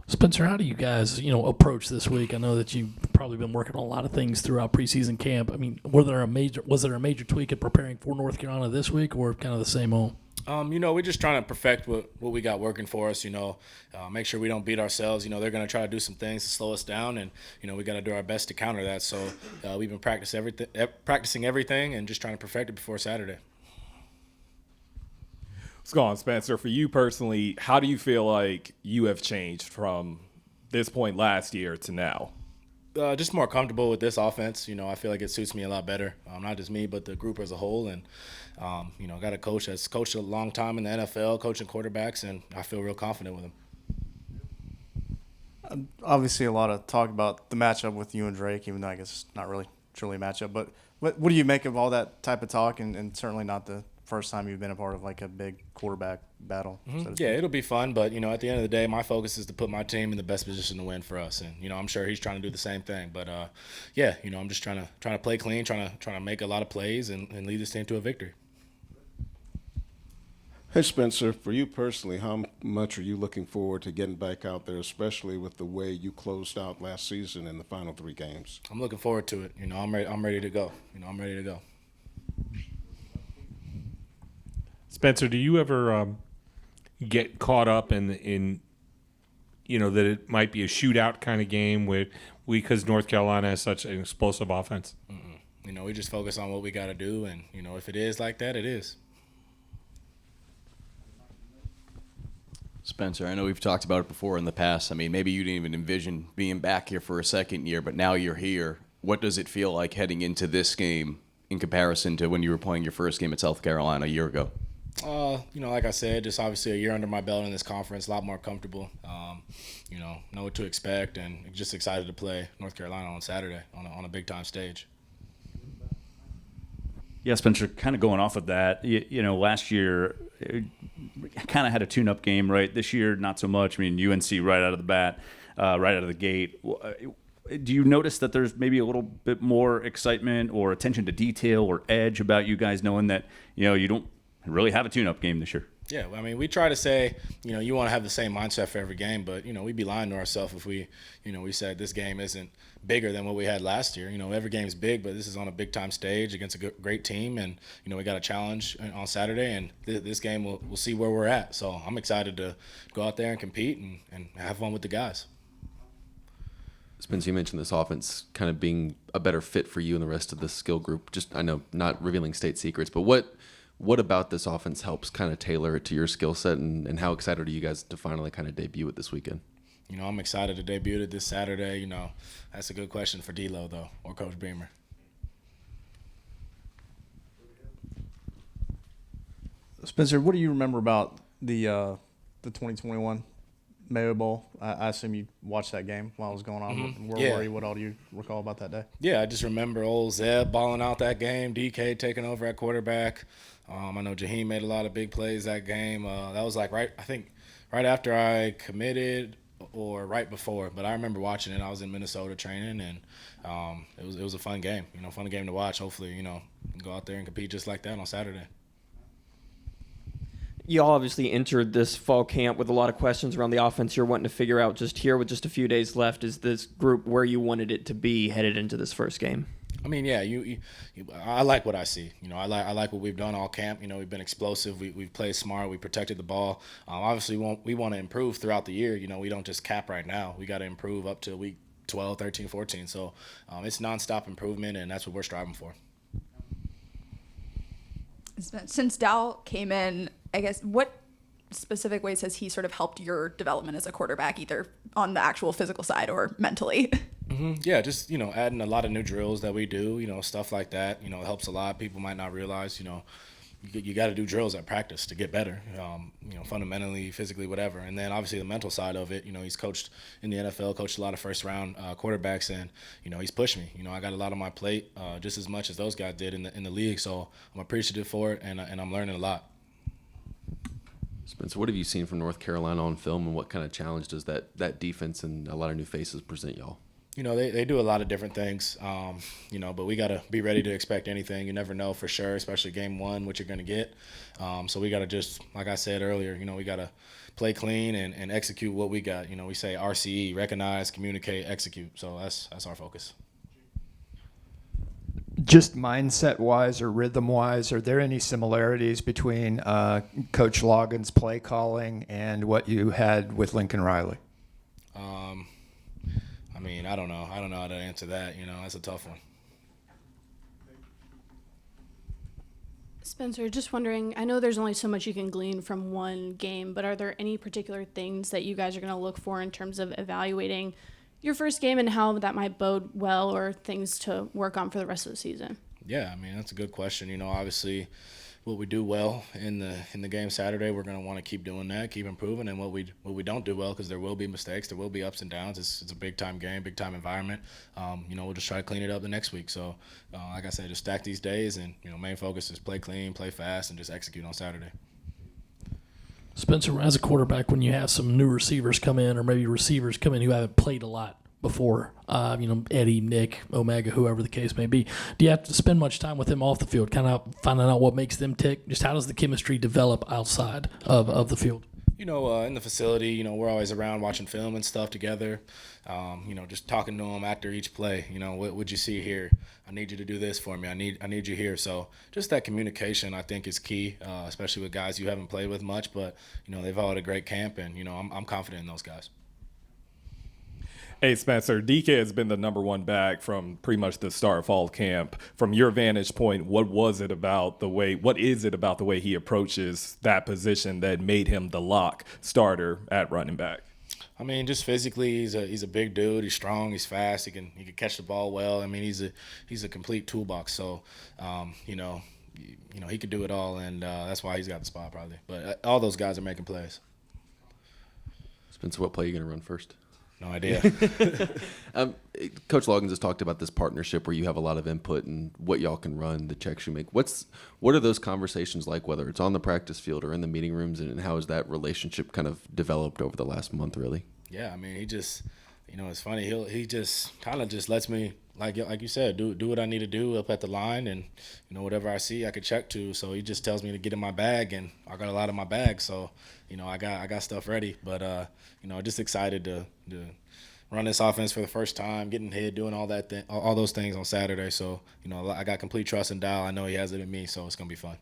Spencer, how do you guys, approach this week? I know that you've probably been working on a lot of things throughout preseason camp. I mean, was there a major tweak in preparing for North Carolina this week, or kind of the same old? We're just trying to perfect what we got working for us, make sure we don't beat ourselves. They're going to try to do some things to slow us down, and, we got to do our best to counter that. So we've been practicing everything and just trying to perfect it before Saturday. What's going on, Spencer? For you personally, how do you feel like you have changed from this point last year to now? Just more comfortable with this offense. I feel like it suits me a lot better. Not just me, but the group as a whole. And, got a coach that's coached a long time in the NFL, coaching quarterbacks, and I feel real confident with him. Obviously, a lot of talk about the matchup with you and Drake, even though I guess it's not really truly a matchup. But what do you make of all that type of talk, and certainly not the first time you've been a part of like a big quarterback battle? Mm-hmm. Yeah, it'll be fun, but at the end of the day, my focus is to put my team in the best position to win for us, and I'm sure he's trying to do the same thing. But I'm just trying to play clean, trying to make a lot of plays and lead this team to a victory. Hey, Spencer, for you personally, how much are you looking forward to getting back out there, especially with the way you closed out last season in the final 3 games? I'm looking forward to it. I'm ready to go. I'm ready to go. Spencer, do you ever get caught up in that it might be a shootout kind of game because North Carolina has such an explosive offense? Mm-mm. We just focus on what we got to do, and if it is like that, it is. Spencer, I know we've talked about it before in the past. I mean, maybe you didn't even envision being back here for a second year, but now you're here. What does it feel like heading into this game in comparison to when you were playing your first game at South Carolina a year ago? Like I said, just obviously a year under my belt in this conference, a lot more comfortable. Know what to expect, and just excited to play North Carolina on Saturday on a big-time stage. Yeah, Spencer, kind of going off of that, last year kind of had a tune-up game, right? This year, not so much. I mean, UNC right out of the bat, right out of the gate. Do you notice that there's maybe a little bit more excitement or attention to detail or edge about you guys knowing that, you don't really have a tune-up game this year? Yeah, I mean, we try to say, you want to have the same mindset for every game, but, we'd be lying to ourselves if we said this game isn't bigger than what we had last year. Every game's big, but this is on a big-time stage against a great team, and, we got a challenge on Saturday, and this game we'll see where we're at. So I'm excited to go out there and compete and have fun with the guys. Spence, you mentioned this offense kind of being a better fit for you and the rest of the skill group. Just, I know, not revealing state secrets, but what about this offense helps kind of tailor it to your skill set, and how excited are you guys to finally kind of debut it this weekend? I'm excited to debut it this Saturday. That's a good question for D-Lo, though, or Coach Beamer. Spencer, what do you remember about the 2021 Mayo Bowl? I assume you watched that game while it was going on. Mm-hmm. Where were you? What all do you recall about that day? Yeah, I just remember old Zeb balling out that game, DK taking over at quarterback. I know Jaheim made a lot of big plays that game. That was like right after I committed or right before. But I remember watching it. I was in Minnesota training, and it was a fun game. Fun game to watch. Hopefully, go out there and compete just like that on Saturday. You all obviously entered this fall camp with a lot of questions around the offense you're wanting to figure out. Just here with just a few days left, is this group where you wanted it to be headed into this first game? I mean, yeah, I like what I see. I like what we've done all camp. We've been explosive. We've played smart. We protected the ball. Obviously, we want to improve throughout the year. We don't just cap right now. We got to improve up to week 12, 13, 14. So it's nonstop improvement, and that's what we're striving for. Since Dow came in, I guess, what specific ways has he sort of helped your development as a quarterback, either on the actual physical side or mentally? Mm-hmm. Yeah, just, adding a lot of new drills that we do, stuff like that, helps a lot. People might not realize, you got to do drills at practice to get better, fundamentally, physically, whatever. And then obviously the mental side of it, he's coached in the NFL, coached a lot of first-round quarterbacks, and, he's pushed me. I got a lot on my plate just as much as those guys did in the league. So I'm appreciative for it, and I'm learning a lot. Spencer, what have you seen from North Carolina on film, and what kind of challenge does that defense and a lot of new faces present y'all? They do a lot of different things, but we got to be ready to expect anything. You never know for sure, especially game one, what you're going to get. So we got to just, like I said earlier, we got to play clean and execute what we got. We say RCE, recognize, communicate, execute. So that's our focus. Just mindset-wise or rhythm-wise, are there any similarities between Coach Logan's play calling and what you had with Lincoln Riley? I don't know. I don't know how to answer that. That's a tough one. Spencer, just wondering, I know there's only so much you can glean from one game, but are there any particular things that you guys are going to look for in terms of evaluating your first game and how that might bode well or things to work on for the rest of the season? Yeah, that's a good question. Obviously what we do well in the game Saturday, we're going to want to keep doing that, keep improving, and what we don't do well, because there will be mistakes, there will be ups and downs. It's a big-time game, big-time environment. We'll just try to clean it up the next week. So, like I said, just stack these days, and, main focus is play clean, play fast, and just execute on Saturday. Spencer, as a quarterback, when you have some new receivers come in, or maybe receivers come in who haven't played a lot before, Eddie, Nick, Omega, whoever the case may be, do you have to spend much time with them off the field, kind of finding out what makes them tick? Just how does the chemistry develop outside of the field? In the facility, we're always around watching film and stuff together, just talking to them after each play. What would you see here? I need you to do this for me. I need you here. So just that communication, I think, is key, especially with guys you haven't played with much. But, they've all had a great camp, and, I'm confident in those guys. Hey, Spencer, DK has been the number one back from pretty much the start of fall camp. From your vantage point, what is it about the way he approaches that position that made him the lock starter at running back? Just physically, he's a big dude. He's strong. He's fast. He can catch the ball well. He's a complete toolbox. So, he could do it all, and that's why he's got the spot probably. But all those guys are making plays. Spencer, what play are you going to run first? No idea. Coach Loggins has talked about this partnership where you have a lot of input and what y'all can run, the checks you make. What are those conversations like, whether it's on the practice field or in the meeting rooms, and how has that relationship kind of developed over the last month, really? Yeah, he just, it's funny. He just kind of just lets me, like you said, do what I need to do up at the line, and whatever I see, I could check to. So he just tells me to get in my bag, and I got a lot in my bag, so I got stuff ready. But just excited to run this offense for the first time, getting hit, doing all those things on Saturday. So I got complete trust in Dow. I know he has it in me, so it's gonna be fun.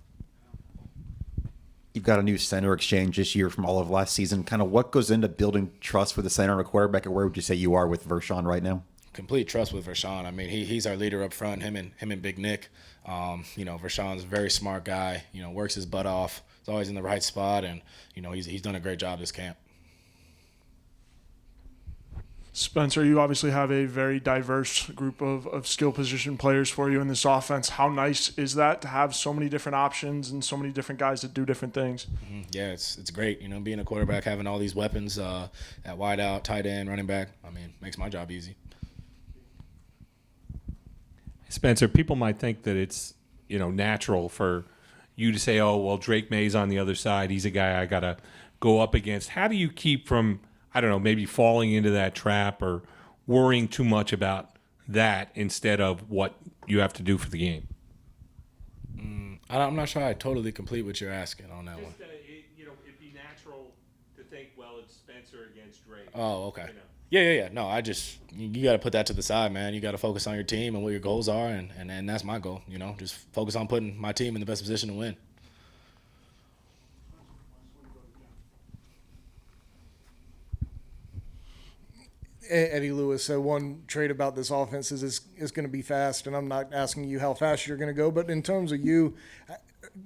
You've got a new center exchange this year from all of last season. Kind of what goes into building trust with the center and a quarterback, and where would you say you are with Vershawn right now? Complete trust with Vershawn. He's our leader up front. Him and Big Nick. Vershawn's a very smart guy. Works his butt off. He's always in the right spot, and he's done a great job this camp. Spencer, you obviously have a very diverse group of skill position players for you in this offense. How nice is that to have so many different options and so many different guys that do different things? Mm-hmm. Yeah, it's great. Being a quarterback, having all these weapons at wide out, tight end, running back, makes my job easy. Spencer, people might think that it's natural for you to say, oh, well, Drake May's on the other side. He's a guy I got to go up against. How do you keep from, I don't know, maybe falling into that trap or worrying too much about that instead of what you have to do for the game? I'm not sure I totally complete what you're asking on that one. It'd be natural to think, well, it's Spencer against Drake. Oh, okay. Yeah. No, you got to put that to the side, man. You got to focus on your team and what your goals are, and that's my goal. Just focus on putting my team in the best position to win. Eddie Lewis said one trait about this offense is it's going to be fast, and I'm not asking you how fast you're going to go, but in terms of you,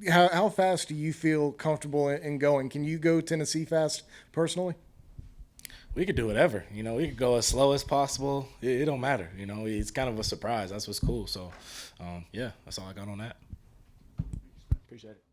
how fast do you feel comfortable in going? Can you go Tennessee fast personally? We could do whatever. We could go as slow as possible. It don't matter. It's kind of a surprise. That's what's cool. So, that's all I got on that. Appreciate it.